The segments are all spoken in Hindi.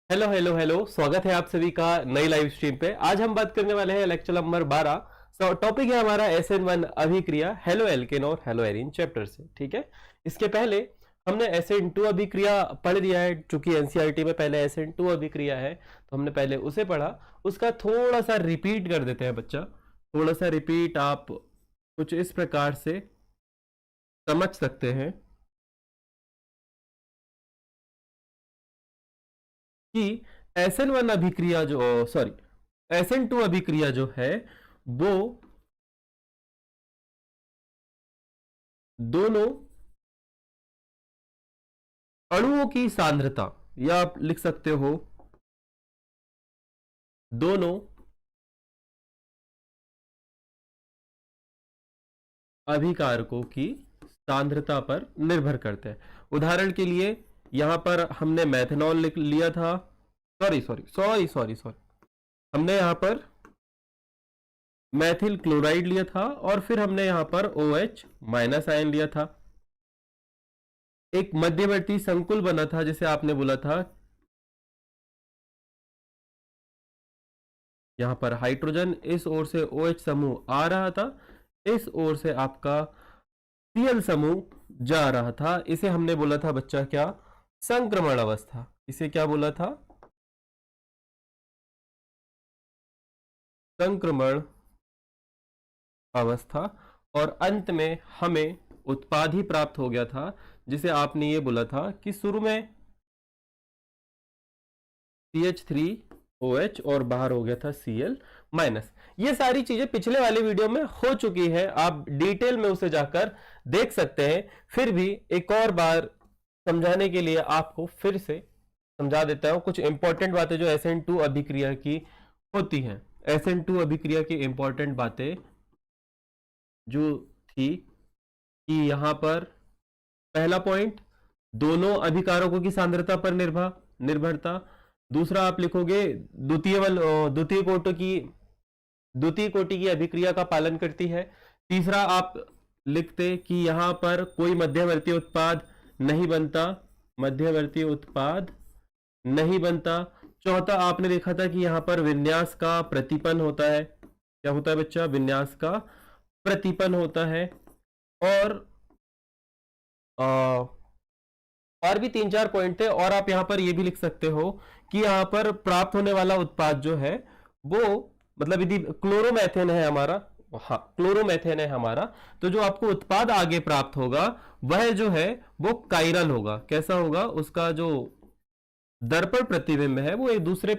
हेलो हेलो हेलो, स्वागत है आप सभी का नई लाइव स्ट्रीम पे। आज हम बात करने वाले हैं लेक्चर नंबर 12। टॉपिक है हमारा SN1 अभिक्रिया हेलो एल्केन और हेलो एरिन चैप्टर से। ठीक है, इसके पहले हमने SN2 अभिक्रिया पढ़ लिया है, चूंकि एनसीईआरटी में पहले SN2 अभिक्रिया है तो हमने पहले उसे पढ़ा। उसका थोड़ा सा रिपीट कर देते हैं बच्चा, थोड़ा सा रिपीट आप कुछ इस प्रकार से समझ सकते हैं कि SN1 अभिक्रिया जो सॉरी SN2 अभिक्रिया जो है वो दोनों अणुओं की सांद्रता, या आप लिख सकते हो दोनों अभिकारकों की सांद्रता पर निर्भर करते हैं। उदाहरण के लिए यहां पर हमने मेथनॉल लिख लिया था, sorry sorry sorry sorry sorry हमने यहां पर मैथिल क्लोराइड लिया था और फिर हमने यहां पर OH माइनस आयन लिया था। एक मध्यवर्ती संकुल बना था जिसे आपने बोला था, यहां पर हाइड्रोजन इस ओर से OH समूह आ रहा था, इस ओर से आपका Cl समूह जा रहा था। इसे हमने बोला था बच्चा क्या, संक्रमण अवस्था। इसे क्या बोला था, संक्रमण अवस्था। और अंत में हमें उत्पाद ही प्राप्त हो गया था जिसे आपने ये बोला था कि शुरू में CH3OH और बाहर हो गया था Cl माइनस। ये सारी चीजें पिछले वाले वीडियो में हो चुकी है, आप डिटेल में उसे जाकर देख सकते हैं। फिर भी एक और बार समझाने के लिए आपको फिर से समझा देता हूं कुछ इंपॉर्टेंट बातें जो SN2 अभिक्रिया की होती हैं। SN2 अभिक्रिया की इंपॉर्टेंट बातें जो थी कि यहां पर पहला पॉइंट, दोनों अभिकारकों की सांद्रता पर निर्भरता। दूसरा आप लिखोगे द्वितीय कोटि की अभिक्रिया का पालन करती है। तीसरा आप लिखते कि यहां पर कोई मध्यवर्ती उत्पाद नहीं बनता, मध्यवर्ती उत्पाद नहीं बनता। चौथा आपने देखा था कि यहां पर विन्यास का प्रतिपन्न होता है। क्या होता है बच्चा, विन्यास का प्रतिपन्न होता है। और और भी 3-4 पॉइंट थे। और आप यहां पर यह भी लिख सकते हो कि यहां पर प्राप्त होने वाला उत्पाद जो है वो, मतलब यदि क्लोरोमेथेन है हमारा, हाँ क्लोरोमेथेन है हमारा, तो जो आपको उत्पाद आगे प्राप्त होगा वह जो है वो कायरल होगा। कैसा होगा, उसका जो दर्पण प्रतिबिंब है वो एक दूसरे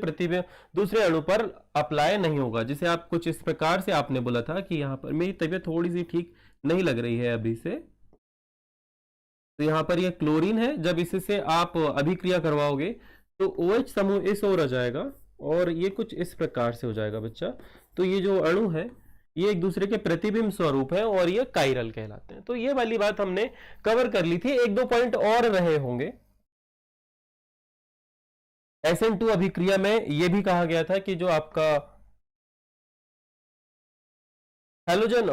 अणु पर अप्लाई नहीं होगा। जिसे आप कुछ इस प्रकार से आपने बोला था कि यहां पर मेरी तबीयत थोड़ी सी ठीक नहीं लग रही है अभी से, तो यहां पर ये क्लोरीन है। जब इससे आप अभिक्रिया करवाओगे तो OH समूह इस ओर आ जाएगा और ये कुछ इस प्रकार से हो जाएगा बच्चा। तो ये जो अणु है ये एक दूसरे के प्रतिबिंब स्वरूप है और ये कायरल कहलाते हैं। तो ये वाली बात हमने कवर कर ली थी। 1-2 पॉइंट और रहे होंगे। SN2 अभिक्रिया में यह भी कहा गया था कि जो आपका हेलोजन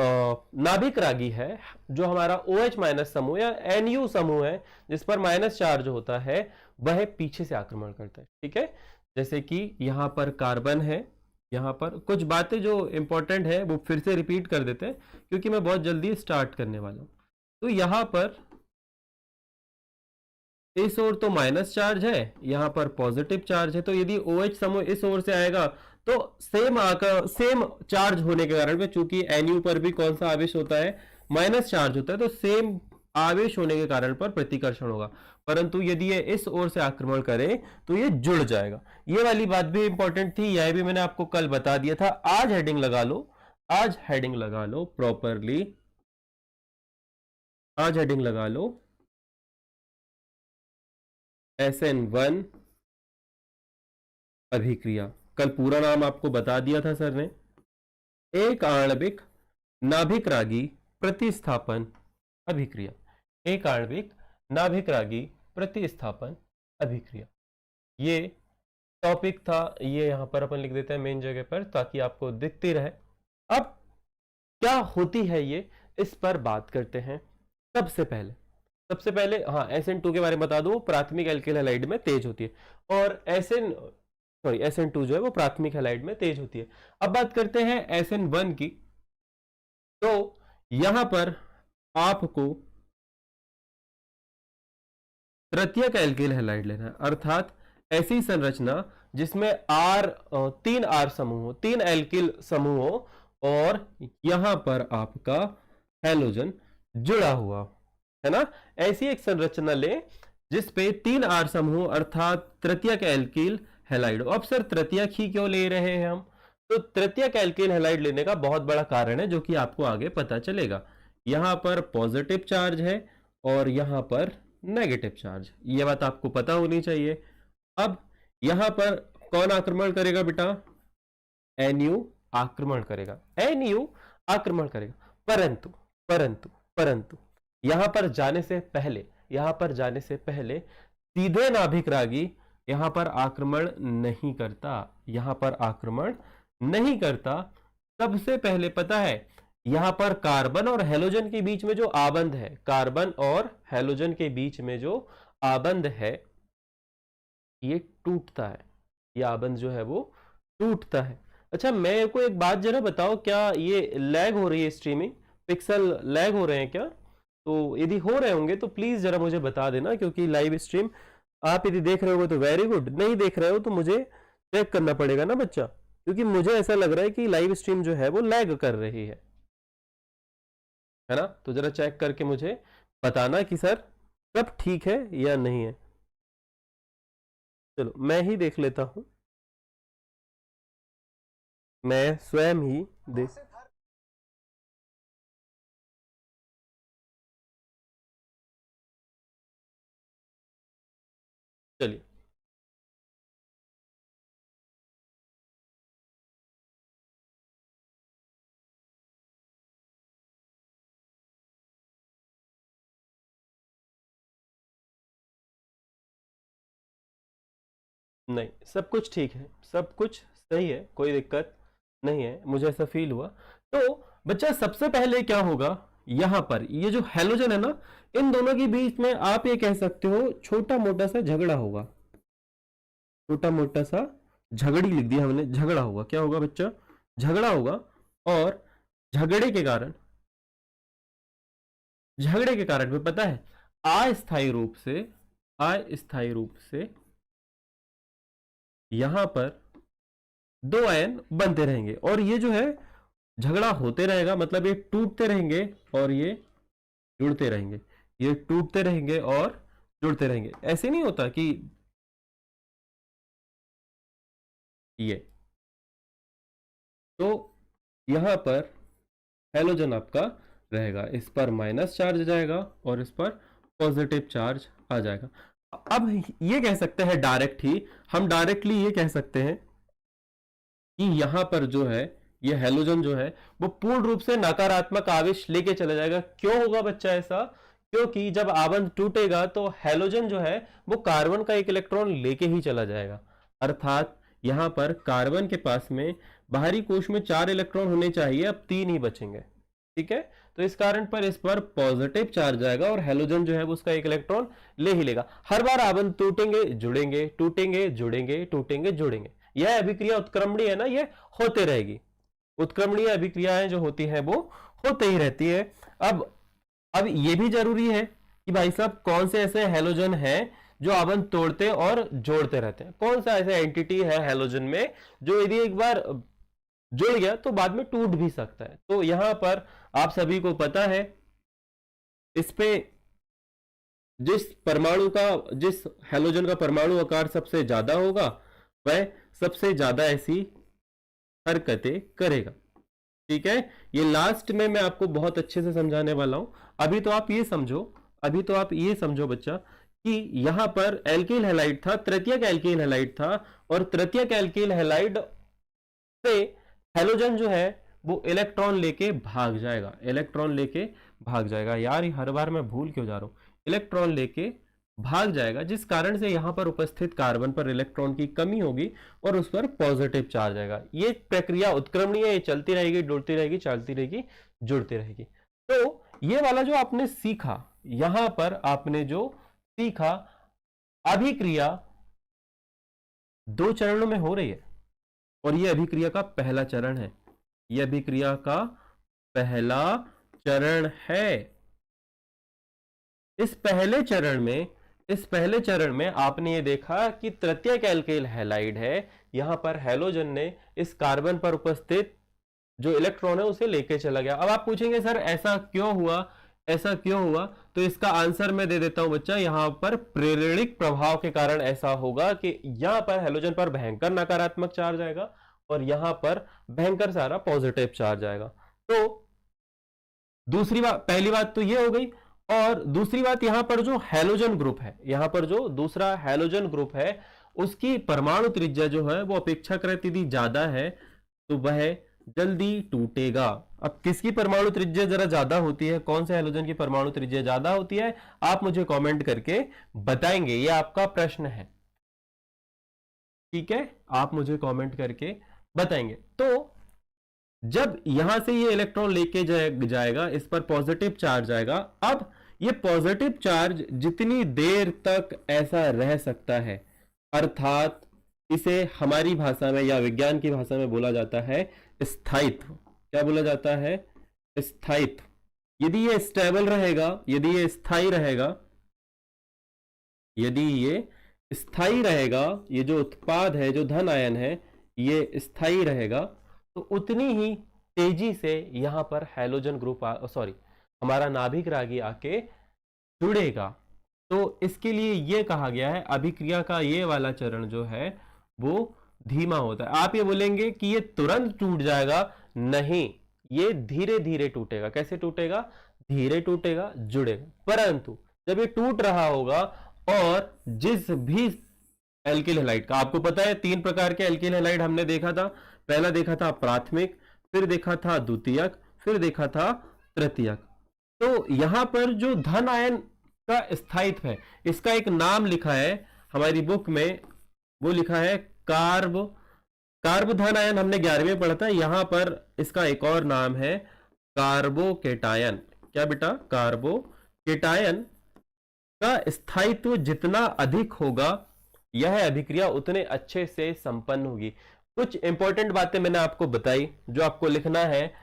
नाभिक रागी है, जो हमारा OH माइनस समूह या NU समूह है जिस पर माइनस चार्ज होता है, वह पीछे से आक्रमण करता है। ठीक है, जैसे कि यहां पर कार्बन है, यहां पर कुछ बातें जो इंपॉर्टेंट है वो फिर से रिपीट कर देते हैं क्योंकि मैं बहुत जल्दी स्टार्ट करने वाला हूं। तो यहां पर इस ओर तो माइनस चार्ज है, यहां पर पॉजिटिव चार्ज है। तो यदि OH समूह इस ओर से आएगा तो सेम चार्ज होने के कारण में, चूंकि NU पर भी कौन सा आवेश होता है, माइनस चार्ज होता है, तो सेम आवेश होने के कारण पर प्रतिकर्षण होगा। परंतु यदि ये इस ओर से आक्रमण करे तो ये जुड़ जाएगा। ये वाली बात भी इंपॉर्टेंट थी, यह भी मैंने आपको कल बता दिया था। आज हेडिंग लगा लो, आज हेडिंग लगा लो प्रॉपरली, आज हेडिंग लगा लो SN1 अभिक्रिया। कल पूरा नाम आपको बता दिया था सर ने, एक आणविक नाभिक रागी प्रतिस्थापन अभिक्रिया। एक आणविक नाभिक रागी प्रतिस्थापन अभिक्रिया, ये टॉपिक था। ये यहां पर अपन लिख देते हैं मेन जगह पर ताकि आपको दिखती रहे। अब क्या होती है ये, इस पर बात करते हैं। सबसे पहले सबसे पहले हाँ SN2 के बारे में बता दूं, प्राथमिक एल्किल हैलाइड में तेज होती है, और SN2 जो है वो प्राथमिक हैलाइड में तेज होती है। अब बात करते हैं SN1 की। तो यहां पर आपको तृतीयक एल्किल हैलाइड लेना है, अर्थात ऐसी संरचना जिसमें तीन आर समूह हो, तीन एल्किल समूह हो, और यहां पर आपका हैलोजन जुड़ा हुआ है ना। ऐसी एक संरचना ले जिसपे तीन आर समूह अर्थात तृतीयक एल्किल हैलाइड। अब सर तृतीयक ही क्यों ले रहे हैं हम? तो तृतीयक एल्किल हैलाइड लेने का बहुत बड़ा कारण है जो कि आपको आगे पता चलेगा। यहां पर पॉजिटिव चार्ज है और यहां पर नेगेटिव चार्ज, ये बात आपको पता होनी चाहिए। अब यहां पर कौन आक्रमण करेगा बेटा? NU आक्रमण करेगा, NU आक्रमण करेगा। परंतु परंतु परंतु यहां पर जाने से पहले सीधे नाभिक रागी यहां पर आक्रमण नहीं करता। सबसे पहले पता है यहां पर कार्बन और हैलोजन के बीच में जो आबंध है, कार्बन और हैलोजन के बीच में जो आबंध है ये टूटता है, ये आबंध जो है वो टूटता है। अच्छा मेरे को एक बात जरा बताओ, क्या ये लैग हो रही है स्ट्रीमिंग? पिक्सल लैग हो रहे हैं क्या? तो यदि हो रहे होंगे तो प्लीज जरा मुझे बता देना, क्योंकि लाइव स्ट्रीम आप यदि देख रहे हो तो वेरी गुड, नहीं देख रहे हो तो मुझे चेक करना पड़ेगा ना बच्चा, क्योंकि मुझे ऐसा लग रहा है कि लाइव स्ट्रीम जो है वो लैग कर रही है ना। तो जरा चेक करके मुझे बताना कि सर सब ठीक है या नहीं है। चलो मैं ही देख लेता हूं, मैं स्वयं ही देख। चलिए नहीं, सब कुछ ठीक है, सब कुछ सही है, कोई दिक्कत नहीं है, मुझे ऐसा फील हुआ। तो बच्चा सबसे पहले क्या होगा, यहां पर ये जो हैलोजन है ना, इन दोनों के बीच में आप ये कह सकते हो छोटा मोटा सा झगड़ा होगा, छोटा मोटा सा झगड़ी लिख दिया हमने, झगड़ा होगा। क्या होगा बच्चा? झगड़ा होगा। और झगड़े के कारण में पता है अस्थायी रूप से यहां पर दो आयन बनते रहेंगे, और ये जो है झगड़ा होते रहेगा, मतलब ये टूटते रहेंगे और ये जुड़ते रहेंगे, ये टूटते रहेंगे और जुड़ते रहेंगे। ऐसे नहीं होता कि ये, तो यहां पर हैलोजन आपका रहेगा, इस पर माइनस चार्ज जाएगा और इस पर पॉजिटिव चार्ज आ जाएगा। अब ये कह सकते हैं हम डायरेक्टली ये कह सकते हैं कि यहां पर जो है ये हैलोजन जो है वो पूर्ण रूप से नकारात्मक आवेश लेके चला जाएगा। क्यों होगा बच्चा ऐसा? क्योंकि जब आबंध टूटेगा तो हैलोजन जो है वो कार्बन का एक इलेक्ट्रॉन लेके ही चला जाएगा, अर्थात यहां पर कार्बन के पास में बाहरी कोश में 4 इलेक्ट्रॉन होने चाहिए, अब 3 ही बचेंगे। ठीक है, तो इस कारण पर इस पर पॉजिटिव चार्ज आएगा और हैलोजन जो है वो उसका एक इलेक्ट्रॉन ले ही लेगा। हर बार आबंध टूटेंगे जुड़ेंगे, टूटेंगे जुड़ेंगे, टूटेंगे जुड़ेंगे, यह अभिक्रिया उत्क्रमणीय है ना, ये होते रहेगी। उत्क्रमणीय अभिक्रियाएं जो होती हैं वो होते ही रहती है। अब ये भी जरूरी है कि भाई साहब कौन से ऐसे हैलोजन हैं जो आबंध तोड़ते और जोड़ते रहते हैं, कौन सा ऐसा एंटिटी है हैलोजन में जो यदि एक बार जुड़ गया तो बाद में टूट भी सकता है। तो यहां पर आप सभी को पता है इस पे जिस हैलोजन का परमाणु आकार सबसे ज्यादा होगा वह सबसे ज्यादा ऐसी हरकतें करेगा। ठीक है, ये लास्ट में मैं आपको बहुत अच्छे से समझाने वाला हूं। अभी तो आप ये समझो बच्चा कि यहां पर एल्किल हैलाइड था, तृतीयक एल्किल हैलाइड था, और तृतीयक एल्किल हैलाइड से हैलोजन जो है वो इलेक्ट्रॉन लेके भाग जाएगा। यार ये हर बार मैं भूल क्यों जा रहा हूं, इलेक्ट्रॉन लेके भाग जाएगा, जिस कारण से यहां पर उपस्थित कार्बन पर इलेक्ट्रॉन की कमी होगी और उस पर पॉजिटिव चार्ज आएगा। ये प्रक्रिया उत्क्रमणीय, ये चलती रहेगी, जुड़ती रहेगी, चलती रहेगी, जुड़ती रहेगी। तो ये वाला जो आपने सीखा, यहां पर आपने जो सीखा, अभिक्रिया 2 चरणों में हो रही है और यह अभिक्रिया का पहला चरण है। यह अभिक्रिया का पहला चरण है। इस पहले चरण में आपने ये देखा कि तृतीयक एल्केल हैलाइड है। यहां पर हैलोजन ने इस कार्बन पर उपस्थित जो इलेक्ट्रॉन है उसे लेके चला गया। अब आप पूछेंगे सर ऐसा क्यों हुआ, ऐसा क्यों हुआ? तो इसका आंसर मैं दे देता हूं बच्चा। यहां पर प्रेरणिक प्रभाव के कारण ऐसा होगा कि यहां पर हैलोजन पर भयंकर नकारात्मक चार्ज आएगा और यहां पर भयंकर सारा पॉजिटिव चार्ज आएगा। तो दूसरी बात, पहली बात तो ये हो गई। और दूसरी बात, यहां पर जो हैलोजन ग्रुप है, यहां पर जो दूसरा हैलोजन ग्रुप है उसकी परमाणु त्रिज्या जो है वो अपेक्षाकृत यदि ज्यादा है तो वह जल्दी टूटेगा। अब किसकी परमाणु त्रिज्या जरा ज्यादा होती है, कौन से हैलोजन की परमाणु त्रिज्या ज्यादा होती है, आप मुझे कमेंट करके बताएंगे। ये आपका प्रश्न है, ठीक है, आप मुझे कमेंट करके बताएंगे। तो जब यहां से ये इलेक्ट्रॉन लेके जाएगा, इस पर पॉजिटिव चार्ज आएगा। अब ये पॉजिटिव चार्ज जितनी देर तक ऐसा रह सकता है, अर्थात इसे हमारी भाषा में या विज्ञान की भाषा में बोला जाता है स्थायित्व। क्या बोला जाता है? स्थायित्व। यदि ये स्टेबल रहेगा, यदि ये स्थायी रहेगा, यदि ये स्थायी रहेगा, ये जो उत्पाद है, जो धन आयन है, ये स्थायी रहेगा, तो उतनी ही तेजी से यहां पर हैलोजन ग्रुप हमारा नाभिक रागी आके जुड़ेगा। तो इसके लिए यह कहा गया है अभिक्रिया का ये वाला चरण जो है वो धीमा होता है। आप ये बोलेंगे कि ये तुरंत टूट जाएगा, नहीं, ये धीरे धीरे टूटेगा। कैसे टूटेगा? धीरे टूटेगा, जुड़ेगा। परंतु जब ये टूट रहा होगा और जिस भी एल्किल हैलाइड का, आपको पता है 3 प्रकार के एल्किल हैलाइड हमने देखा था। पहला देखा था प्राथमिक, फिर देखा था द्वितीयक, फिर देखा था तृतीयक। तो यहां पर जो धन आयन का स्थायित्व है, इसका एक नाम लिखा है हमारी बुक में, वो लिखा है कार्ब धन आयन। हमने 11वीं में पढ़ा था। यहां पर इसका एक और नाम है कार्बोकेटायन। क्या बेटा? कार्बोकेटायन का स्थायित्व जितना अधिक होगा, यह अभिक्रिया उतने अच्छे से संपन्न होगी। कुछ इंपॉर्टेंट बातें मैंने आपको बताई जो आपको लिखना है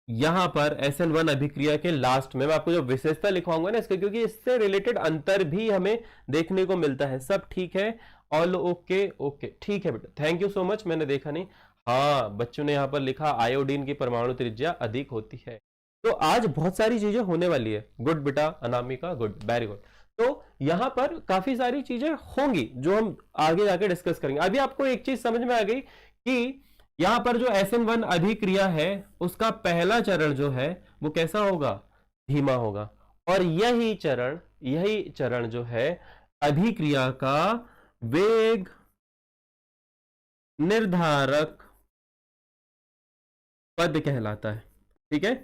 यहां पर SN1 अभिक्रिया के लास्ट में। मैं आपको जो विशेषता लिखवाऊंगा ना इसके, क्योंकि इससे रिलेटेड अंतर भी हमें देखने को मिलता है। सब ठीक है? All okay? ओके, ठीक है बेटा, थैंक यू सो मच। मैंने देखा नहीं, हाँ बच्चों ने यहां पर लिखा आयोडीन की परमाणु त्रिज्या अधिक होती है। तो आज बहुत सारी चीजें होने वाली है। गुड बेटा अनामिका, गुड, वेरी गुड। तो यहां पर काफी सारी चीजें होंगी जो हम आगे जाके डिस्कस करेंगे। अभी आपको एक चीज समझ में आ गई कि यहां पर जो SN1 अभिक्रिया है उसका पहला चरण जो है वो कैसा होगा? धीमा होगा। और यही चरण जो है अभिक्रिया का वेग निर्धारक पद कहलाता है। ठीक है,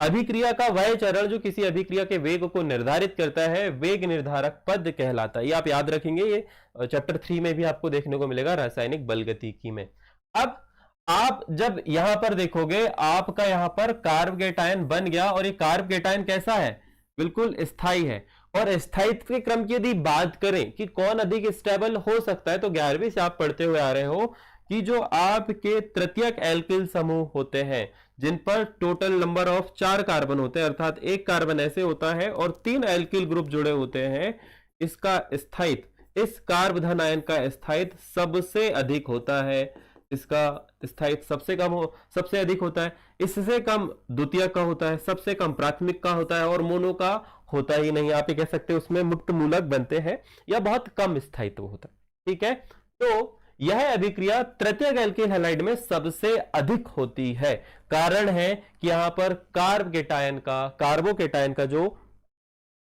अभिक्रिया का वह चरण जो किसी अभिक्रिया के वेग को निर्धारित करता है, वेग निर्धारक पद कहलाता है। ये आप याद रखेंगे, ये चैप्टर 3 में भी आपको देखने को मिलेगा, रासायनिक बलगतिकी में। अब आप जब यहां पर देखोगे, आपका यहां पर कार्बोकेटायन बन गया और ये कार्बोकेटायन कैसा है? बिल्कुल स्थायी है। और स्थायित्व के क्रम की यदि बात करें कि कौन अधिक स्टेबल हो सकता है, तो 11वीं से आप पढ़ते हुए आ रहे हो कि जो आपके तृतीयक एल्किल समूह होते हैं जिन पर टोटल नंबर ऑफ 4 कार्बन होते हैं, अर्थात एक कार्बन ऐसे होता है और 3 एल्किल ग्रुप जुड़े होते हैं, इसका स्थायित्व, इस कार्ब धन आयन का स्थायित्व सबसे अधिक होता है। इसका स्थायित्व सबसे अधिक होता है। इससे कम द्वितीयक का होता है, सबसे कम प्राथमिक का होता है और मोनो का होता ही नहीं। आप ये कह सकते हैं उसमें मुक्त मूलक बनते हैं या बहुत कम स्थायित्व होता है। ठीक है, तो यह अभिक्रिया तृतीयक एल्किल हैलाइड में सबसे अधिक होती है। कारण है कि यहां पर कार्बोकेटायन का जो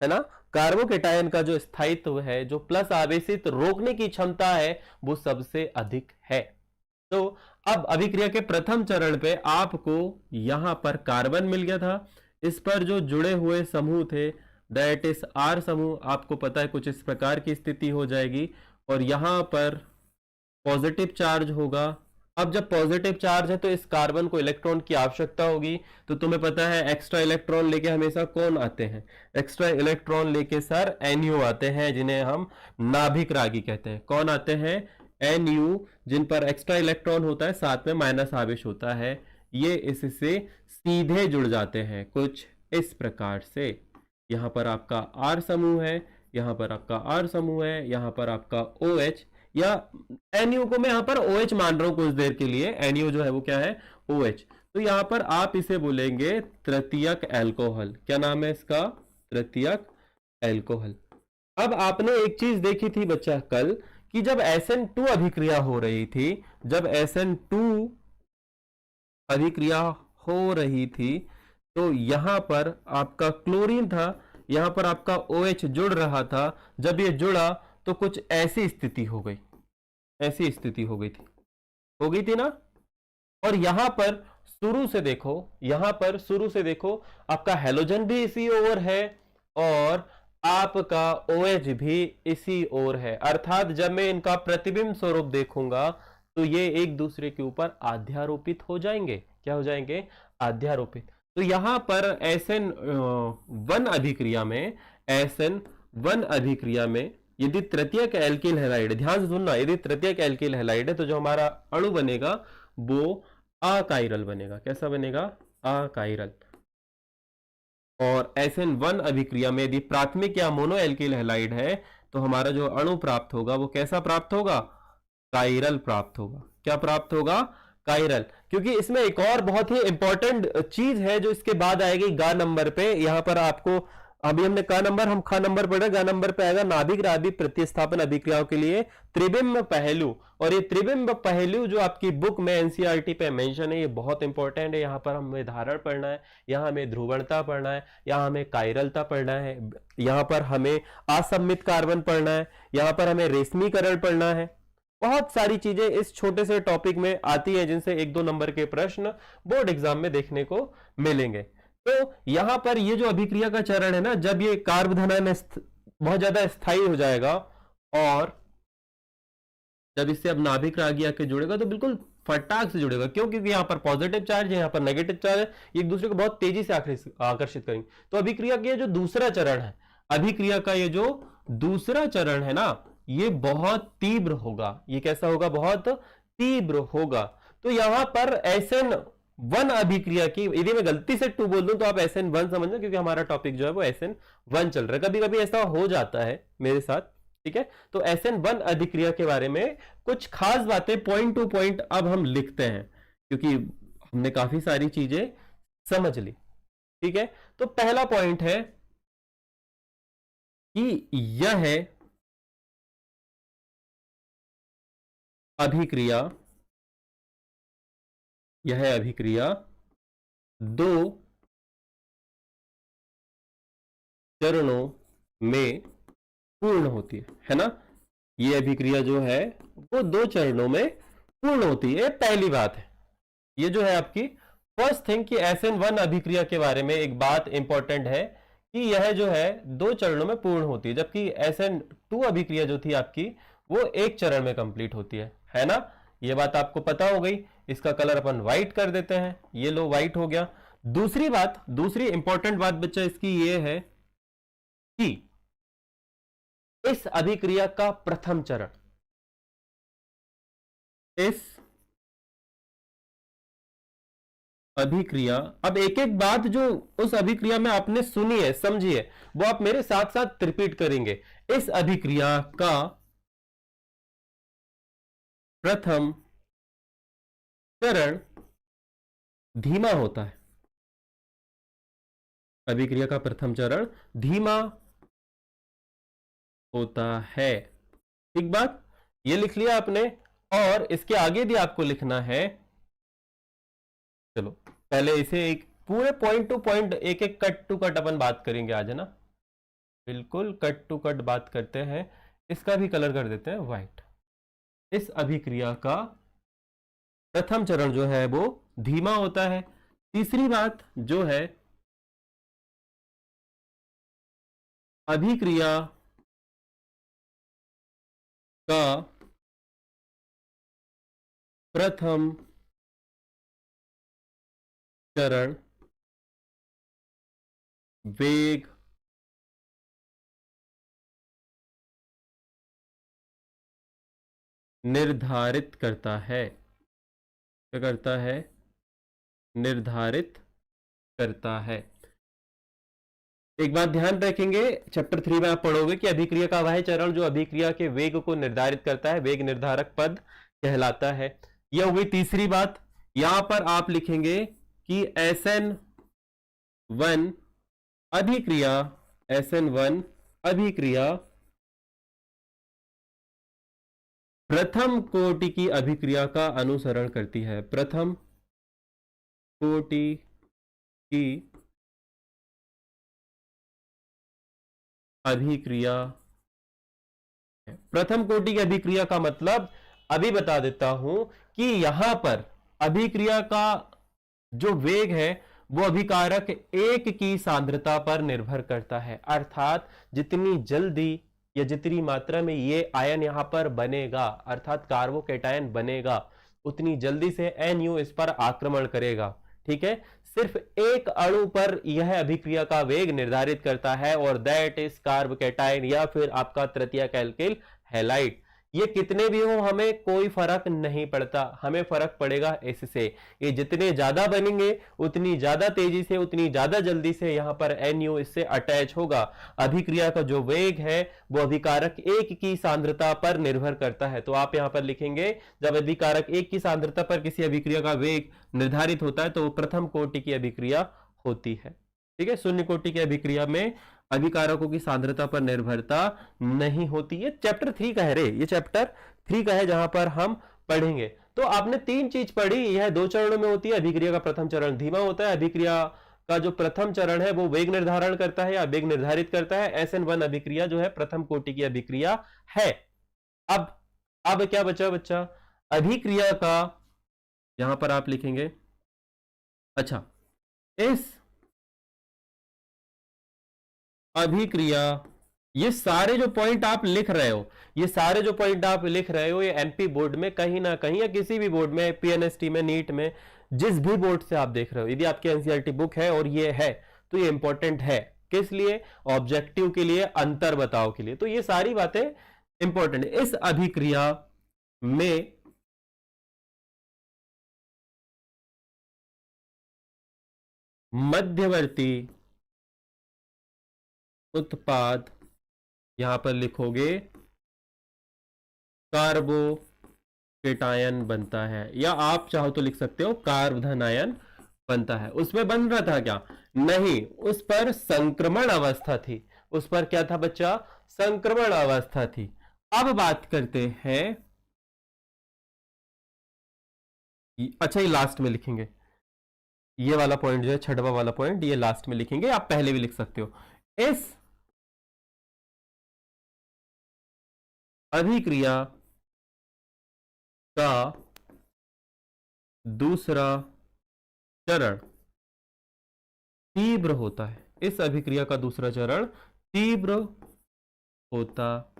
है ना, कार्बोकेटायन का जो स्थायित्व है, जो प्लस आवेशित रोकने की क्षमता है, वो सबसे अधिक है। तो अब अभिक्रिया के प्रथम चरण पे आपको यहां पर कार्बन मिल गया था, इस पर जो जुड़े हुए समूह थे दैट इज R समूह, आपको पता है कुछ इस प्रकार की स्थिति हो जाएगी और यहां पर पॉजिटिव चार्ज होगा अब जब पॉजिटिव चार्ज है तो इस कार्बन को इलेक्ट्रॉन की आवश्यकता होगी। तो तुम्हें पता है एक्स्ट्रा इलेक्ट्रॉन लेके हमेशा कौन आते हैं? एक्स्ट्रा इलेक्ट्रॉन लेके सर एनयू आते हैं, जिन्हें हम नाभिक रागी कहते हैं। कौन आते हैं? एनयू, जिन पर एक्स्ट्रा इलेक्ट्रॉन होता है, साथ में माइनस आवेश होता है। ये इससे सीधे जुड़ जाते हैं कुछ इस प्रकार से। यहां पर आपका आर समूह है, यहां पर आपका आर समूह है, यहां पर आपका ओ एच, या एनयू को मैं यहां पर ओ एच मान रहा हूं कुछ देर के लिए। एनयू जो है वो क्या है? O H. तो यहां पर आप इसे बोलेंगे तृतीयक एल्कोहल। क्या नाम है इसका? तृतीयक एल्कोहल। अब आपने एक चीज देखी थी बच्चा कल, कि जब SN2 अभिक्रिया हो रही थी, जब SN2 अभिक्रिया हो रही थी, तो यहां पर आपका क्लोरीन था, यहां पर आपका OH जुड़ रहा था। जब ये जुड़ा तो कुछ ऐसी स्थिति हो गई, ऐसी स्थिति हो गई थी, हो गई थी ना। और यहां पर शुरू से देखो, यहां पर शुरू से देखो, आपका हेलोजन भी इसी ओर है और आपका OH भी इसी ओर है। अर्थात जब मैं इनका प्रतिबिंब स्वरूप देखूंगा तो ये एक दूसरे के ऊपर अध्यारोपित हो जाएंगे। क्या हो जाएंगे? अध्यारोपित। तो यहां पर SN1 अभिक्रिया में, SN1 अभिक्रिया में यदि तृतीयक एल्किल हैलाइड, ध्यान से सुनना, यदि तृतीयक एल्किल हैलाइड है तो जो हमारा अणु बनेगा वो अकाइरल बनेगा। कैसा बनेगा? अकाइरल। और SN1 अभिक्रिया में यदि प्राथमिक या मोनो एल्किल हैलाइड है तो हमारा जो अणु प्राप्त होगा वो कैसा प्राप्त होगा? काइरल प्राप्त होगा। क्या प्राप्त होगा? काइरल। क्योंकि इसमें एक और बहुत ही इंपॉर्टेंट चीज है जो इसके बाद आएगी गा नंबर पे। यहां पर आपको, अभी हमने का नंबर, हम खा नंबर पढ़ा, गा नंबर पे आएगा नाभिक राबी प्रतिस्थापन अभिक्रियाओं के लिए त्रिबिंब पहलू। और ये त्रिबिंब पहलू जो आपकी बुक में एनसीईआरटी पे मेंशन है, ये बहुत इंपॉर्टेंट है। यहां पर हमें धारण पढ़ना है, यहां हमें ध्रुवणता पढ़ना है, यहां हमें कायरलता पढ़ना है, यहां पर हमें असम्मित कार्बन पढ़ना है, यहां पर हमें रेशमीकरण पढ़ना है। बहुत सारी चीजें इस छोटे से टॉपिक में आती हैं जिनसे 1-2 नंबर के प्रश्न बोर्ड एग्जाम में देखने को मिलेंगे। तो यहां पर ये जो अभिक्रिया का चरण है ना, जब ये कार्ब धनायन में बहुत ज्यादा स्थायी हो जाएगा और जब इससे अब नाभिक रागी आके जुड़ेगा तो बिल्कुल फटाक से जुड़ेगा। क्यों? क्योंकि यहां पर पॉजिटिव चार्ज है, यहां पर नेगेटिव चार्ज है, एक दूसरे को बहुत तेजी से आकर्षित करेंगे। तो अभिक्रिया का जो दूसरा चरण है, अभिक्रिया का ये जो दूसरा चरण है ना, ये बहुत तीव्र होगा। ये कैसा होगा? बहुत तीव्र होगा। तो यहां पर SN1 अभिक्रिया की, यदि मैं गलती से 2 बोल दूं तो आप SN1 समझना, क्योंकि हमारा टॉपिक जो है वो SN1 चल रहा है। कभी कभी ऐसा हो जाता है मेरे साथ, ठीक है। तो SN1 अभिक्रिया के बारे में कुछ खास बातें पॉइंट टू पॉइंट अब हम लिखते हैं, क्योंकि हमने काफी सारी चीजें समझ ली, ठीक है। तो पहला पॉइंट है कि यह है अभिक्रिया, यह अभिक्रिया 2 चरणों में पूर्ण होती है ना। ये अभिक्रिया जो है वो 2 चरणों में पूर्ण होती है। पहली बात है ये जो है आपकी फर्स्ट थिंग कि SN1 अभिक्रिया के बारे में एक बात इंपॉर्टेंट है कि यह जो है 2 चरणों में पूर्ण होती है, जबकि SN2 अभिक्रिया जो थी आपकी वो 1 चरण में कंप्लीट होती है ना। ये बात आपको पता हो गई। इसका कलर अपन व्हाइट कर देते हैं, ये लो व्हाइट हो गया। दूसरी बात, दूसरी इंपॉर्टेंट बात बच्चा इसकी ये है कि इस अभिक्रिया का प्रथम चरण, इस अभिक्रिया, अब एक एक बात जो उस अभिक्रिया में आपने सुनी है, समझी है, वो आप मेरे साथ साथ रिपीट करेंगे। इस अभिक्रिया का प्रथम चरण धीमा होता है। अभिक्रिया का प्रथम चरण धीमा होता है। ठीक बात, ये लिख लिया आपने। और इसके आगे भी आपको लिखना है। चलो पहले इसे एक पूरे पॉइंट टू पॉइंट, एक एक कट टू कट अपन बात करेंगे आज, है ना। बिल्कुल कट टू कट बात करते हैं। इसका भी कलर कर देते हैं व्हाइट। इस अभिक्रिया का प्रथम चरण जो है वो धीमा होता है। तीसरी बात जो है, अभिक्रिया का प्रथम चरण वेग निर्धारित करता है। क्या करता है? निर्धारित करता है। एक बात ध्यान रखेंगे, चैप्टर 3 में आप पढ़ोगे कि अभिक्रिया का वह चरण जो अभिक्रिया के वेग को निर्धारित करता है, वेग निर्धारक पद कहलाता है। यह हो गई तीसरी बात। यहां पर आप लिखेंगे कि SN1 अभिक्रिया, SN1 अभिक्रिया प्रथम कोटि की अभिक्रिया का अनुसरण करती है। प्रथम कोटि की अभिक्रिया। प्रथम कोटि की अभिक्रिया का मतलब अभी बता देता हूं कि यहां पर अभिक्रिया का जो वेग है वो अभिकारक 1 की सांद्रता पर निर्भर करता है। अर्थात जितनी जल्दी या जितनी मात्रा में ये आयन यहां पर बनेगा, अर्थात कार्बोकैटायन बनेगा, उतनी जल्दी से NU इस पर आक्रमण करेगा। ठीक है, सिर्फ एक अणु पर यह अभिक्रिया का वेग निर्धारित करता है और दैट इज कार्बोकैटायन या फिर आपका तृतीयक एल्किल हैलाइड। ये कितने भी हो हमें कोई फर्क नहीं पड़ता, हमें फर्क पड़ेगा इससे। ये जितने ज्यादा बनेंगे उतनी ज्यादा तेजी से, उतनी ज्यादा जल्दी से यहां पर NU इससे अटैच होगा। अभिक्रिया का जो वेग है वो अभिकारक 1 की सांद्रता पर निर्भर करता है। तो आप यहां पर लिखेंगे जब अभिकारक 1 की सांद्रता पर किसी अभिक्रिया का वेग निर्धारित होता है तो वो प्रथम कोटि की अभिक्रिया होती है। ठीक है, शून्य कोटि की अभिक्रिया में अभिकारकों की सांद्रता पर निर्भरता नहीं होती है। चैप्टर 3 का है रे, ये चैप्टर 3 का है जहां पर हम पढ़ेंगे। तो आपने 3 चीज पढ़ी, यह 2 चरणों में होती है। अभिक्रिया का प्रथम चरण धीमा होता है, अभिक्रिया का जो प्रथम चरण है वो वेग निर्धारण करता है या वेग निर्धारित करता है। SN1 अभिक्रिया जो है प्रथम कोटि की अभिक्रिया है। अब क्या बचा बच्चा? अभिक्रिया का यहां पर आप लिखेंगे, अच्छा, इस अभिक्रिया, ये सारे जो पॉइंट आप लिख रहे हो, ये सारे जो पॉइंट आप लिख रहे हो, ये MP बोर्ड में कहीं ना कहीं या किसी भी बोर्ड में, PNST में, नीट में, जिस भी बोर्ड से आप देख रहे हो, यदि आपकी NCERT बुक है और ये है तो ये इंपॉर्टेंट है। किस लिए? ऑब्जेक्टिव के लिए, अंतर बताओ के लिए। तो ये सारी बातें इंपॉर्टेंट है। इस अभिक्रिया में मध्यवर्ती उत्पाद, यहां पर लिखोगे कार्बोकैटायन बनता है, या आप चाहो तो लिख सकते हो कार्बधन आयन बनता है। उसमें बन रहा था क्या? नहीं, उस पर संक्रमण अवस्था थी। उस पर क्या था बच्चा? संक्रमण अवस्था थी। अब बात करते हैं, अच्छा ये लास्ट में लिखेंगे, ये वाला पॉइंट जो है, छठवां वाला पॉइंट, ये लास्ट में लिखेंगे, आप पहले भी लिख सकते हो। इस अभिक्रिया का दूसरा चरण तीव्र होता है। इस अभिक्रिया का दूसरा चरण तीव्र होता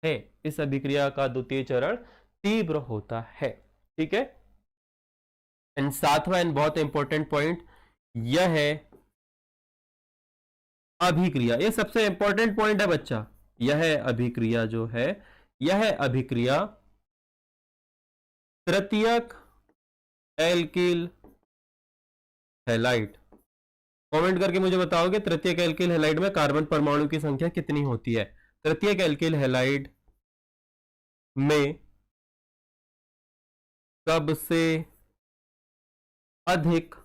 है। इस अभिक्रिया का द्वितीय चरण तीव्र होता है। ठीक है, एंड सातवां एंड बहुत इंपॉर्टेंट पॉइंट यह है अभिक्रिया, ये सबसे इंपॉर्टेंट पॉइंट है बच्चा। यह अभिक्रिया जो है, यह अभिक्रिया तृतीयक एल्किल हैलाइड, कमेंट करके मुझे बताओगे तृतीयक एल्किल हैलाइड में कार्बन परमाणु की संख्या कितनी होती है? तृतीयक एल्किल हैलाइड में सबसे अधिक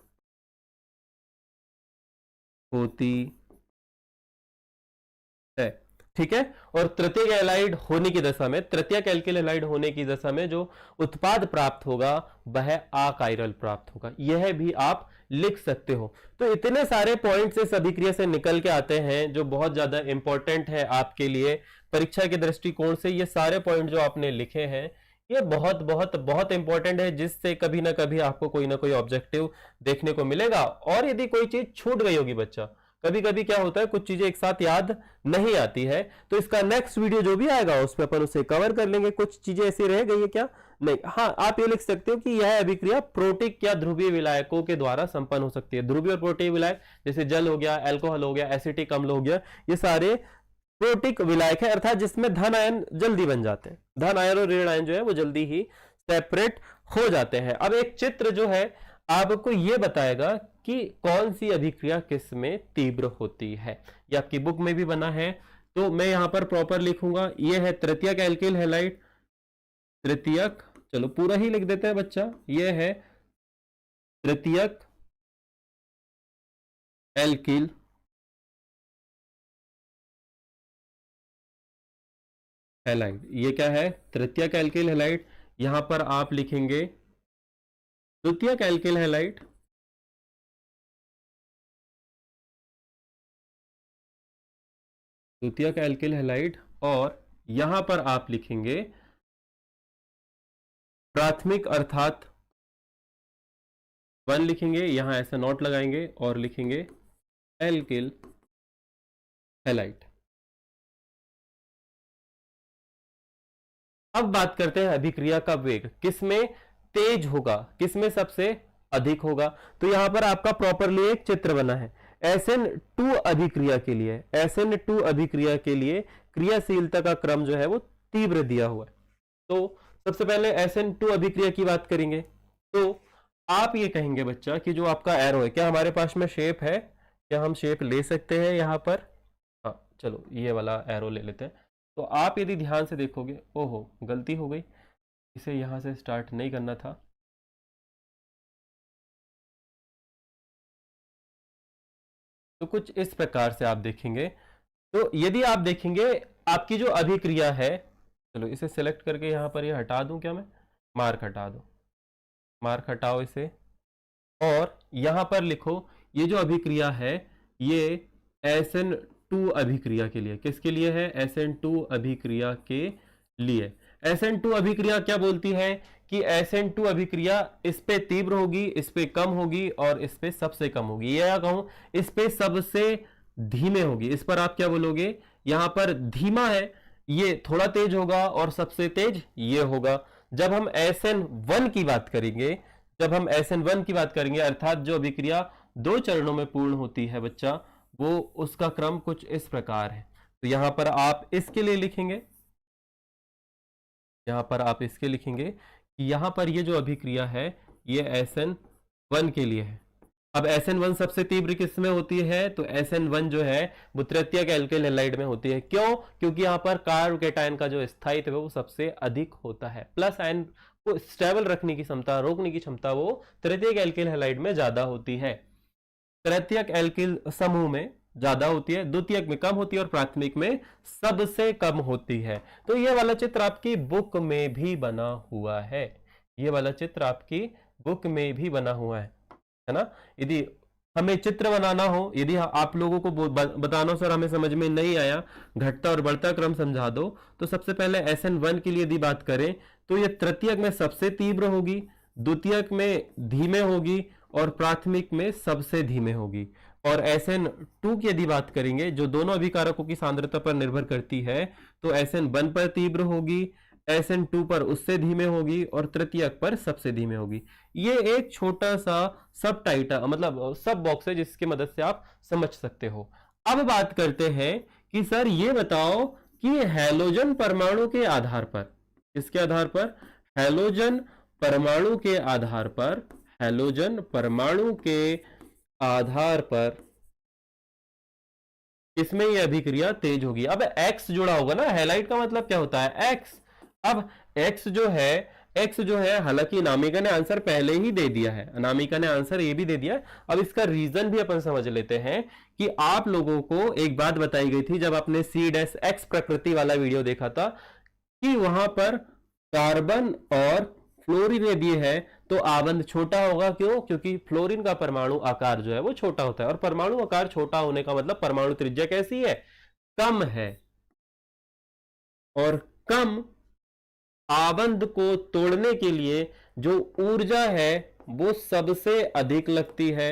होती है। ठीक है, और तृतीयक एलाइड होने की दशा में, तृतीयक एल्किल हैलाइड होने की दशा में जो उत्पाद प्राप्त होगा वह अकायरल प्राप्त होगा। यह भी आप लिख सकते हो। तो इतने सारे पॉइंट्स इस अभिक्रिया से निकल के आते हैं जो बहुत ज्यादा इंपॉर्टेंट है आपके लिए परीक्षा के दृष्टिकोण से। ये सारे पॉइंट जो आपने लिखे हैं ये बहुत बहुत बहुत इंपॉर्टेंट है, जिससे कभी ना कभी आपको कोई ना कोई ऑब्जेक्टिव देखने को मिलेगा। और यदि कोई चीज छूट गई होगी बच्चा, कभी कभी क्या होता है, कुछ चीजें एक साथ याद नहीं आती है, तो इसका नेक्स्ट वीडियो जो भी आएगा उसमें अपन उसे कवर कर लेंगे। कुछ चीजें ऐसी रह गई है क्या? नहीं। हाँ, आप ये लिख सकते हो कि यह अभिक्रिया प्रोटिक या ध्रुवीय विलायकों के द्वारा संपन्न हो सकती है। ध्रुवीय और प्रोटीय विलायक जैसे जल हो गया, अल्कोहल हो गया, एसिटिक अम्ल हो गया, ये सारे प्रोटिक विलायक है, अर्थात जिसमें धन आयन जल्दी बन जाते हैं। धन आयन और ऋण आयन जो है वो जल्दी ही सेपरेट हो जाते हैं। अब एक चित्र जो है आपको ये बताएगा कि कौन सी अभिक्रिया किस में तीव्र होती है। ये आपकी बुक में भी बना है, तो मैं यहां पर प्रॉपर लिखूंगा। ये है तृतीयक एल्किल हैलाइड, तृतीयक, चलो पूरा ही लिख देते हैं बच्चा। ये है तृतीयक एल्किल हैलाइड। ये क्या है? तृतीयक एल्किल हैलाइड। यहां पर आप लिखेंगे द्वितीयक एल्किल हैलाइड, द्वितीयक एल्किल हैलाइड, और यहां पर आप लिखेंगे प्राथमिक अर्थात 1 लिखेंगे, यहां ऐसा नोट लगाएंगे और लिखेंगे एल्किल हैलाइड। अब बात करते हैं अभिक्रिया का वेग किसमें तेज होगा, किसमें सबसे अधिक होगा। तो यहां पर आपका प्रॉपरली एक चित्र बना है। SN2 अभिक्रिया के लिए, SN2 अभिक्रिया के लिए क्रियाशीलता का क्रम जो है वो तीव्र दिया हुआ है। तो सबसे पहले SN2 अभिक्रिया की बात करेंगे, तो आप ये कहेंगे बच्चा कि जो आपका एरो है, क्या हमारे पास में शेप है? क्या हम शेप ले सकते हैं यहां पर? हाँ, चलो ये वाला एरो ले लेते हैं। तो आप यदि ध्यान से देखोगे, ओहो गलती हो गई, इसे यहां से स्टार्ट नहीं करना था। तो कुछ इस प्रकार से आप देखेंगे। तो यदि आप देखेंगे आपकी जो अभिक्रिया है, चलो इसे सिलेक्ट करके यहां पर ये हटा दूं, क्या मैं मार्क हटा दूं, मार्क हटाओ इसे, और यहां पर लिखो ये जो अभिक्रिया है ये SN2 अभिक्रिया के लिए, किसके लिए है? SN2 अभिक्रिया के लिए। SN2 अभिक्रिया क्या बोलती है कि SN2 अभिक्रिया इस पे तीव्र होगी, इस पे कम होगी और इस पे सबसे कम होगी, या कहूं इस पे सबसे धीमे होगी। इस पर आप क्या बोलोगे? यहां पर धीमा है ये थोड़ा तेज होगा और सबसे तेज ये होगा। जब हम SN1 की बात करेंगे, जब हम SN1 की बात करेंगे, अर्थात जो अभिक्रिया 2 चरणों में पूर्ण होती है बच्चा, वो उसका क्रम कुछ इस प्रकार है। तो यहां पर आप इसके लिए लिखेंगे, यहां पर आप इसके लिखेंगे कि यहां पर ये जो अभिक्रिया है ये SN1 के लिए है। अब SN1 सबसे तीव्र किस में होती है? तो SN1 जो है वो तृतीयक एल्किल हैलाइड में होती है। क्यों? क्योंकि यहां पर कार्ब कैटायन का जो स्थायित्व है वो सबसे अधिक होता है। प्लस आयन को स्टेबल रखने की क्षमता, रोकने की क्षमता वो तृतीयक एल्किल हैलाइड में ज्यादा होती है, तृतीयक एल्किल समूह में ज्यादा होती है, द्वितीयक में कम होती है और प्राथमिक में सबसे कम होती है। तो ये वाला चित्र आपकी बुक में भी बना हुआ है, ये वाला चित्र आपकी बुक में भी बना हुआ है ना। यदि हमें चित्र बनाना हो, यदि आप लोगों को बताना हो सर हमें समझ में नहीं आया, घटता और बढ़ता क्रम समझा दो, तो सबसे पहले SN1 के लिए यदि बात करें तो ये तृतीयक में सबसे तीव्र होगी, द्वितीयक में धीमे होगी और प्राथमिक में सबसे धीमे होगी। और SN2 की यदि बात करेंगे जो दोनों अभिकारकों की सांद्रता पर निर्भर करती है, तो SN1 पर तीव्र होगी, SN2 पर उससे धीमे होगी और तृतीयक पर सबसे धीमे होगी। ये एक छोटा सा सब टाइटल मतलब सब बॉक्स है जिसकी मदद से आप समझ सकते हो। अब बात करते हैं कि सर ये बताओ कि हैलोजन परमाणु के आधार पर, किसके आधार पर? हैलोजन परमाणु के आधार पर, हैलोजन परमाणु के आधार पर इसमें यह अभिक्रिया तेज होगी। अब X जुड़ा होगा ना, हैलाइड का मतलब क्या होता है? X। अब X जो है हालांकि अनामिका ने आंसर पहले ही दे दिया है, अनामिका ने आंसर ये भी दे दिया है। अब इसका रीजन भी अपन समझ लेते हैं कि आप लोगों को एक बात बताई गई थी जब आपने C-X प्रकृति वाला वीडियो देखा था कि वहां पर कार्बन और फ्लोरीन यदि है तो आबंध छोटा होगा। क्यों? क्योंकि फ्लोरीन का परमाणु आकार जो है वो छोटा होता है, और परमाणु आकार छोटा होने का मतलब परमाणु त्रिज्या कैसी है? कम है, और कम आबंध को तोड़ने के लिए जो ऊर्जा है वो सबसे अधिक लगती है।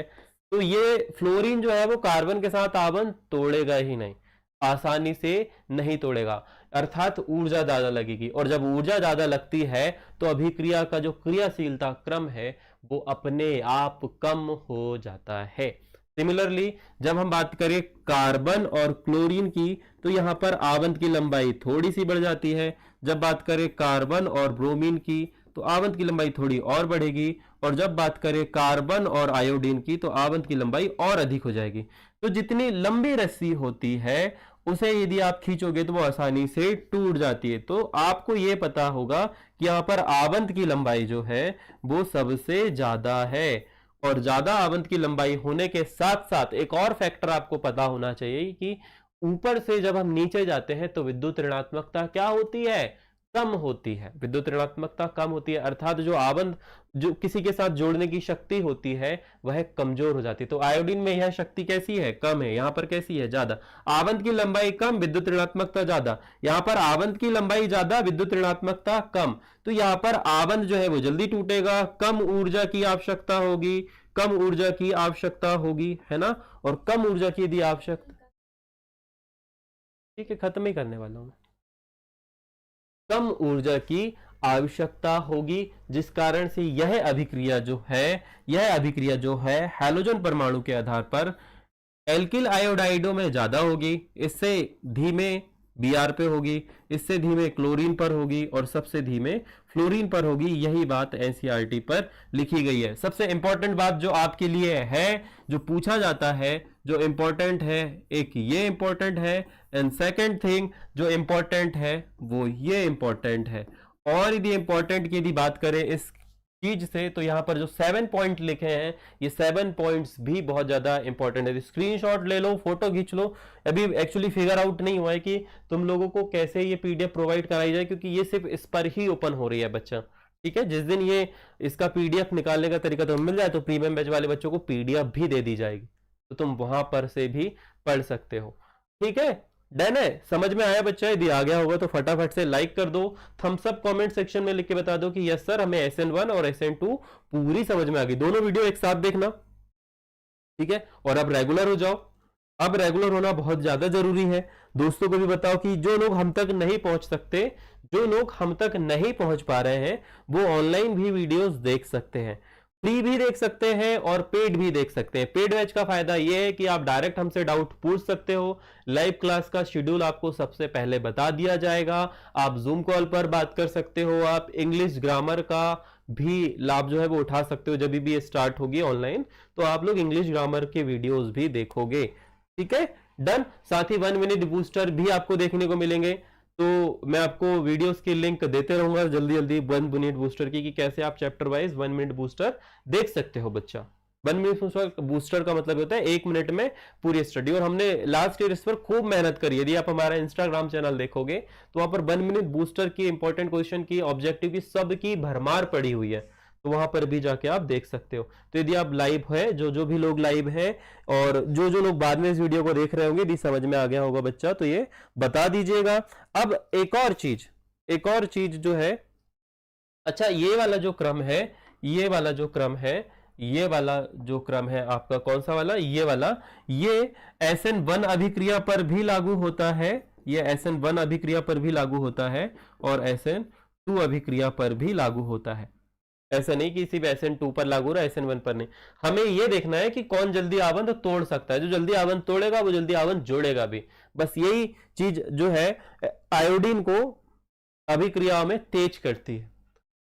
तो ये फ्लोरीन जो है वो कार्बन के साथ आबंध तोड़ेगा ही नहीं, आसानी से नहीं तोड़ेगा, अर्थात ऊर्जा ज्यादा लगेगी, और जब ऊर्जा ज्यादा लगती है तो अभिक्रिया का जो क्रियाशीलता क्रम है वो अपने आप कम हो जाता है। सिमिलरली जब हम बात करें कार्बन और क्लोरीन की, तो यहां पर आबंध की लंबाई थोड़ी सी बढ़ जाती है। जब बात करें कार्बन और ब्रोमीन की, तो आबंध की लंबाई थोड़ी और बढ़ेगी, और जब बात करें कार्बन और आयोडीन की, तो आबंध की लंबाई और अधिक हो जाएगी। तो जितनी लंबी रस्सी होती है उसे यदि आप खींचोगे तो वो आसानी से टूट जाती है। तो आपको यह पता होगा कि यहां पर आबंध की लंबाई जो है वो सबसे ज्यादा है, और ज्यादा आबंध की लंबाई होने के साथ साथ एक और फैक्टर आपको पता होना चाहिए कि ऊपर से जब हम नीचे जाते हैं तो विद्युत ऋणात्मकता क्या होती है, कम होती है। विद्युत ऋणात्मकता कम होती है, अर्थात जो आबंध जो किसी के साथ जोड़ने की शक्ति होती है वह कमजोर हो जाती है। तो आयोडीन में यह शक्ति कैसी है, कम है, यहां पर कैसी है, ज्यादा। आबंध की लंबाई कम, विद्युत ऋणात्मकता ज्यादा, यहां पर आबंध की लंबाई ज्यादा, विद्युत ऋणात्मकता कम। तो यहां पर आबंध जो है वो जल्दी टूटेगा, कम ऊर्जा की आवश्यकता होगी, कम ऊर्जा की आवश्यकता होगी, है ना। और कम ऊर्जा की यदि आवश्यकता, ठीक है, खत्म ही करने वाला हूं, कम ऊर्जा की आवश्यकता होगी, जिस कारण से यह अभिक्रिया जो है हैलोजन परमाणु के आधार पर एल्किल आयोडाइडों में ज्यादा होगी, इससे धीमे Br पे होगी, इससे धीमे क्लोरीन पर होगी, और सबसे धीमे फ्लोरीन पर होगी। यही बात एनसीईआरटी पर लिखी गई है। सबसे इंपॉर्टेंट बात जो आपके लिए है, जो पूछा जाता है, जो इंपॉर्टेंट है, एक ये इंपॉर्टेंट है, एंड सेकंड थिंग जो इंपॉर्टेंट है वो ये इंपॉर्टेंट है। और यदि इंपॉर्टेंट की यदि बात करें इस चीज से, तो यहां पर जो 7 पॉइंट लिखे हैं, ये 7 पॉइंट्स भी बहुत ज्यादा इंपॉर्टेंट है। स्क्रीनशॉट ले लो, फोटो खींच लो। अभी एक्चुअली फिगर आउट नहीं हुआ है कि तुम लोगों को कैसे ये पीडीएफ प्रोवाइड कराई जाए, क्योंकि ये सिर्फ इस पर ही ओपन हो रही है बच्चा, ठीक है। जिस दिन ये इसका पीडीएफ निकालने का तरीका तुम्हें मिल जाए तो प्रीमियम बैच वाले बच्चों को पीडीएफ भी दे दी जाएगी, तो तुम वहां पर से भी पढ़ सकते हो, ठीक है। डन है, समझ में आया बच्चा? यदि आ गया होगा तो फटाफट से लाइक कर दो, थम्स अप कमेंट सेक्शन में लिख के बता दो कि यस सर, हमें SN1 और SN2 पूरी समझ में आ गई। दोनों वीडियो एक साथ देखना, ठीक है। और अब रेगुलर हो जाओ, अब रेगुलर होना बहुत ज्यादा जरूरी है। दोस्तों को भी बताओ कि जो लोग हम तक नहीं पहुंच सकते, जो लोग हम तक नहीं पहुंच पा रहे हैं, वो ऑनलाइन भी वीडियोस देख सकते हैं, फ्री भी देख सकते हैं और पेड भी देख सकते हैं। पेड बैच का फायदा यह है कि आप डायरेक्ट हमसे डाउट पूछ सकते हो, लाइव क्लास का शेड्यूल आपको सबसे पहले बता दिया जाएगा, आप जूम कॉल पर बात कर सकते हो, आप इंग्लिश ग्रामर का भी लाभ जो है वो उठा सकते हो। जब भी ये स्टार्ट होगी ऑनलाइन तो आप लोग इंग्लिश ग्रामर के वीडियोस भी देखोगे, ठीक है। डन। साथ ही 1 मिनट बूस्टर भी आपको देखने को मिलेंगे, तो मैं आपको वीडियोस की लिंक देते रहूंगा जल्दी जल्दी 1 मिनट बूस्टर की, कि कैसे आप चैप्टर वाइज 1 मिनट बूस्टर देख सकते हो बच्चा। 1 मिनट बूस्टर का मतलब होता है 1 मिनट में पूरी स्टडी, और हमने लास्ट ईयर इस पर खूब मेहनत करी। यदि आप हमारा इंस्टाग्राम चैनल देखोगे तो वहां पर 1 मिनट बूस्टर की इंपॉर्टेंट क्वेश्चन की, ऑब्जेक्टिव की, सबकी भरमार पड़ी हुई है, तो वहां पर भी जाके आप देख सकते हो। तो यदि आप लाइव है, जो जो भी लोग लाइव है और जो जो लोग बाद में इस वीडियो को देख रहे होंगे, यदि समझ में आ गया होगा बच्चा तो ये बता दीजिएगा। अब एक और चीज जो है, अच्छा ये वाला जो क्रम है, ये वाला जो क्रम है, ये वाला जो क्रम है आपका कौन सा वाला, ये वाला, ये SN1 अभिक्रिया पर भी लागू होता है, ये SN1 अभिक्रिया पर भी लागू होता है, और SN2 अभिक्रिया पर भी लागू होता है। ऐसा नहीं कि सिर्फ SN2 पर लागू रहा, SN1 पर नहीं। हमें यह देखना है कि कौन जल्दी आबंध तोड़ सकता है। जो जल्दी आबंध तोड़ेगा वो जल्दी आबंध जोड़ेगा भी, बस यही चीज जो है आयोडीन को अभिक्रियाओं में तेज करती है।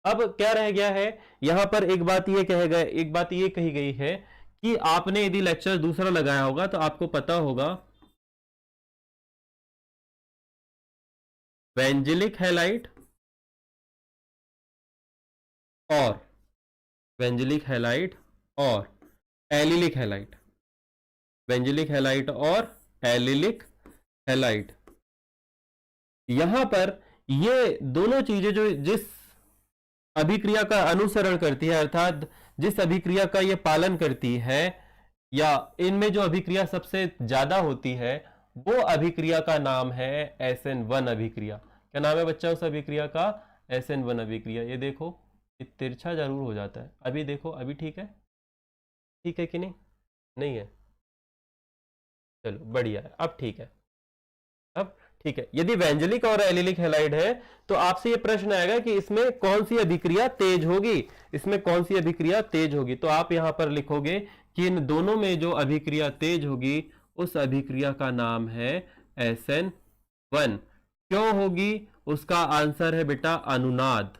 अब क्या रह गया है यहां पर, एक बात ये कही गई है कि आपने यदि लेक्चर दूसरा लगाया होगा तो आपको पता होगा वेंजिलिक हैलाइड और वेंजिलिक हैलाइड और एलिलिक हैलाइड, वेंजिलिक हैलाइड और एलिलिक हैलाइड, यहां पर ये दोनों चीजें जो जिस अभिक्रिया का अनुसरण करती है, अर्थात जिस अभिक्रिया का ये पालन करती है, या इनमें जो अभिक्रिया सबसे ज्यादा होती है, वो अभिक्रिया का नाम है SN1 अभिक्रिया। क्या नाम है बच्चा उस अभिक्रिया का? SN1 अभिक्रिया। ये देखो तिरछा जरूर हो जाता है, अभी देखो, अभी ठीक है कि नहीं? नहीं है, चलो बढ़िया है, अब ठीक है। अब ठीक है, यदि व्यंजलिक और एलिलिक हैलाइड है तो आपसे ये प्रश्न आएगा कि इसमें कौन सी अभिक्रिया तेज होगी, इसमें कौन सी अभिक्रिया तेज होगी। तो आप यहां पर लिखोगे कि इन दोनों में जो अभिक्रिया तेज होगी उस अभिक्रिया का नाम है SN1। क्यों होगी, उसका आंसर है बेटा अनुनाद।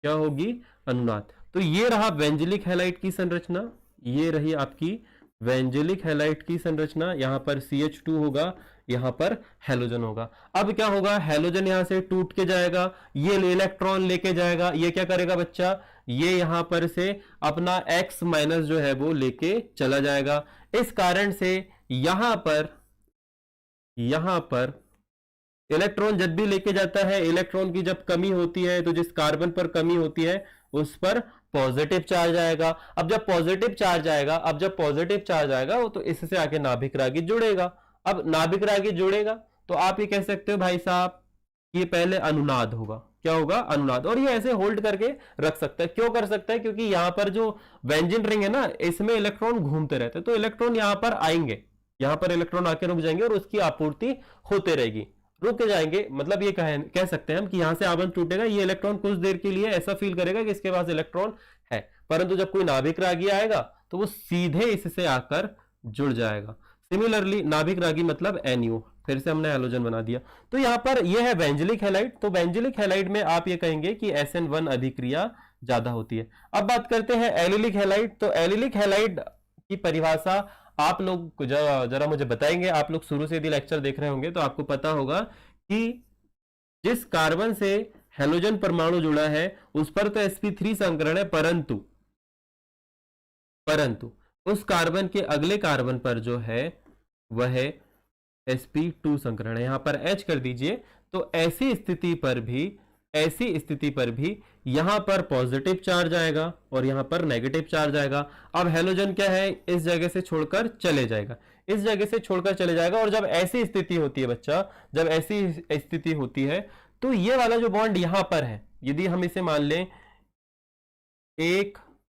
क्या होगी, अनुनाद। तो ये रहा व्यंजलिक हैलाइड की संरचना, ये रही आपकी व्यंजलिक हैलाइड की संरचना। यहां पर CH2 होगा, यहां पर हैलोजन होगा। अब क्या होगा, हैलोजन यहां से टूट के जाएगा, ये इलेक्ट्रॉन लेके जाएगा, ये क्या करेगा बच्चा, ये यहां पर से अपना X माइनस जो है वो लेके चला जाएगा। इस कारण से यहां पर इलेक्ट्रॉन जब भी लेके जाता है, इलेक्ट्रॉन की जब कमी होती है तो जिस कार्बन पर कमी होती है उस पर पॉजिटिव चार्ज आएगा। अब जब पॉजिटिव चार्ज आएगा वो तो इससे आके नाभिक रागी जुड़ेगा। अब नाभिक रागी जुड़ेगा तो आप ये कह सकते हो भाई साहब ये पहले अनुनाद होगा। क्या होगा, अनुनाद। और ये ऐसे होल्ड करके रख सकता है। क्यों कर सकता है, क्योंकि यहां पर जो व्यंजन रिंग है ना, इसमें इलेक्ट्रॉन घूमते रहते हैं, तो इलेक्ट्रॉन यहां पर आएंगे, यहां पर इलेक्ट्रॉन आके रुक जाएंगे और उसकी आपूर्ति होते रहेगी। रुक जाएंगे मतलब ये कह सकते हैं हम कि यहां से आबंध टूटेगा, ये इलेक्ट्रॉन कुछ देर के लिए ऐसा फील करेगा कि इसके पास इलेक्ट्रॉन है, परंतु जब कोई नाभिक रागी आएगा तो वो सीधे इससे आकर जुड़ जाएगा। सिमिलरली नाभिक रागी मतलब NU, फिर से हमने हैलोजन बना दिया। तो यहां पर यह है व्यंजलिक हैलाइड। तो व्यंजलिक हैलाइड में आप ये कहेंगे कि SN1 अभिक्रिया ज्यादा होती है। अब बात करते हैं एलिलिक हैलाइड। तो एलिलिक हैलाइड की परिभाषा आप लोग जरा मुझे बताएंगे। आप लोग शुरू से यदि लेक्चर देख रहे होंगे तो आपको पता होगा कि जिस कार्बन से हैलोजन परमाणु जुड़ा है उस पर तो sp3 संकरण है, परंतु उस कार्बन के अगले कार्बन पर जो है वह sp2 संकरण है। यहां पर H कर दीजिए। तो ऐसी स्थिति पर भी यहां पर पॉजिटिव चार्ज आएगा और यहां पर नेगेटिव चार्ज आएगा। अब हैलोजन क्या है, इस जगह से छोड़कर चले जाएगा, और जब ऐसी स्थिति होती है बच्चा, जब ऐसी स्थिति होती है तो ये वाला जो बॉन्ड यहां पर है, यदि हम इसे मान लें 1,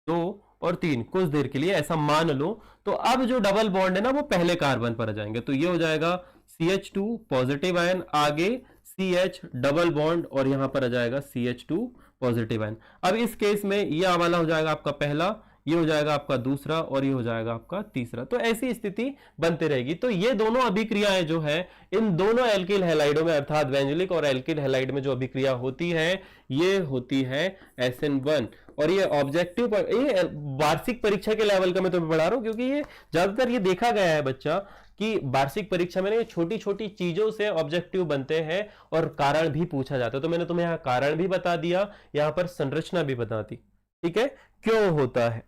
2 और 3 कुछ देर के लिए ऐसा मान लो, तो अब जो डबल बॉन्ड है ना वो पहले कार्बन पर आ जाएंगे। तो ये हो जाएगा CH2 पॉजिटिव आयन, आगे CH डबल बॉन्ड और यहां पर आ जाएगा CH2 पॉजिटिव आयन। अब इस केस में ये वाला हो जाएगा आपका पहला, ये हो जाएगा आपका दूसरा और ये हो जाएगा आपका तीसरा। तो ऐसी स्थिति बनती रहेगी। तो ये दोनों अभिक्रियाएं जो है इन दोनों एल्किल हैलाइडों में अर्थात व्यंजलिक और एल्किल हैलाइड में जो अभिक्रिया होती है ये होती है SN1। और ये ऑब्जेक्टिव ये वार्षिक परीक्षा के लेवल का मैं तुम्हें पढ़ा रहा हूं, क्योंकि ये ज्यादातर ये देखा गया है बच्चा कि वार्षिक परीक्षा में छोटी छोटी चीजों से ऑब्जेक्टिव बनते हैं और कारण भी पूछा जाता है। तो मैंने तुम्हें यहाँ कारण भी बता दिया, यहां पर संरचना भी बता दी, ठीक है, क्यों होता है।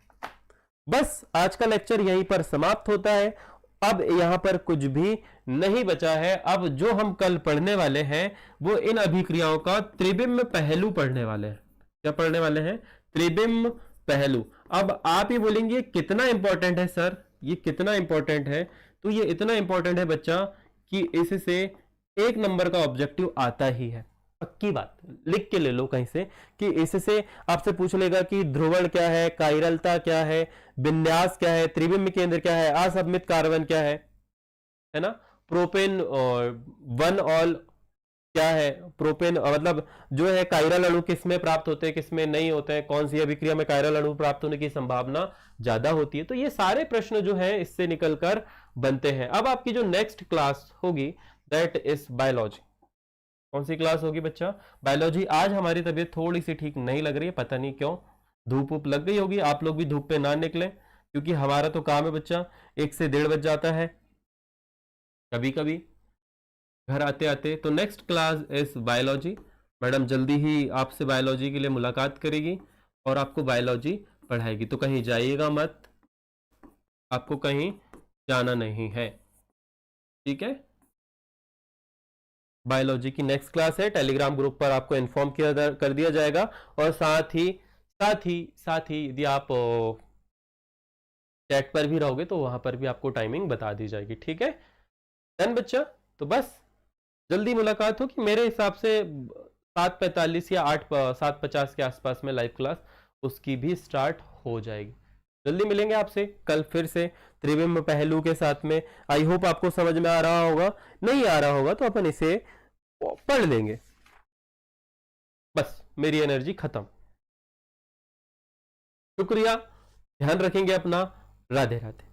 बस आज का लेक्चर यहीं पर समाप्त होता है। अब यहां पर कुछ भी नहीं बचा है। अब जो हम कल पढ़ने वाले हैं वो इन अभिक्रियाओं का त्रिबिम्ब पहलू पढ़ने वाले हैं। क्या पढ़ने वाले हैं, त्रिबिम्ब पहलू। अब आप ही बोलेंगे कितना इंपॉर्टेंट है सर, ये कितना इंपॉर्टेंट है। तो ये इतना इंपॉर्टेंट है बच्चा कि इससे 1 नंबर का ऑब्जेक्टिव आता ही है। पक्की बात, लिख के ले लो कहीं से कि इससे आपसे पूछ लेगा कि ध्रुवण क्या है, कायरलता क्या है, विन्यास क्या है, त्रिबिम्ब केंद्र क्या है, असममित कार्बन क्या है ना, प्रोपेन वन ऑल क्या है, प्रोपेन मतलब जो है कायरल अणु किस में प्राप्त होते हैं, किस में नहीं होते हैं, कौन सी अभिक्रिया में कायरल अणु प्राप्त होने की संभावना ज्यादा होती है। तो ये सारे प्रश्न जो है इससे निकलकर बनते हैं। अब आपकी जो नेक्स्ट क्लास होगी दैट इज बायोलॉजी। कौन सी क्लास होगी बच्चा, बायोलॉजी। आज हमारी तबीयत थोड़ी सी ठीक नहीं लग रही है, पता नहीं क्यों, धूप उप लग गई होगी। आप लोग भी धूप पे ना निकले, क्योंकि हमारा तो काम है बच्चा 1 से 1:30 बज जाता है कभी कभी घर आते आते। तो next class is biology. Madam जल्दी ही आपसे बायोलॉजी के लिए मुलाकात करेगी और आपको बायोलॉजी पढ़ाएगी। तो कहीं जाइएगा मत, आपको कहीं जाना नहीं है, ठीक है। बायोलॉजी की नेक्स्ट क्लास है, टेलीग्राम ग्रुप पर आपको इन्फॉर्म कर दिया जाएगा। और साथ ही यदि आप चैट पर भी रहोगे तो वहां पर भी आपको टाइमिंग बता दी जाएगी, ठीक है। डन बच्चा। तो बस जल्दी मुलाकात हो कि मेरे हिसाब से 7:45 या 7:50 के आसपास में लाइव क्लास उसकी भी स्टार्ट हो जाएगी। जल्दी मिलेंगे आपसे कल फिर से त्रिविम पहलू के साथ में। आई होप आपको समझ में आ रहा होगा, नहीं आ रहा होगा तो अपन इसे पढ़ लेंगे। बस मेरी एनर्जी खत्म। शुक्रिया, ध्यान रखेंगे अपना। राधे राधे।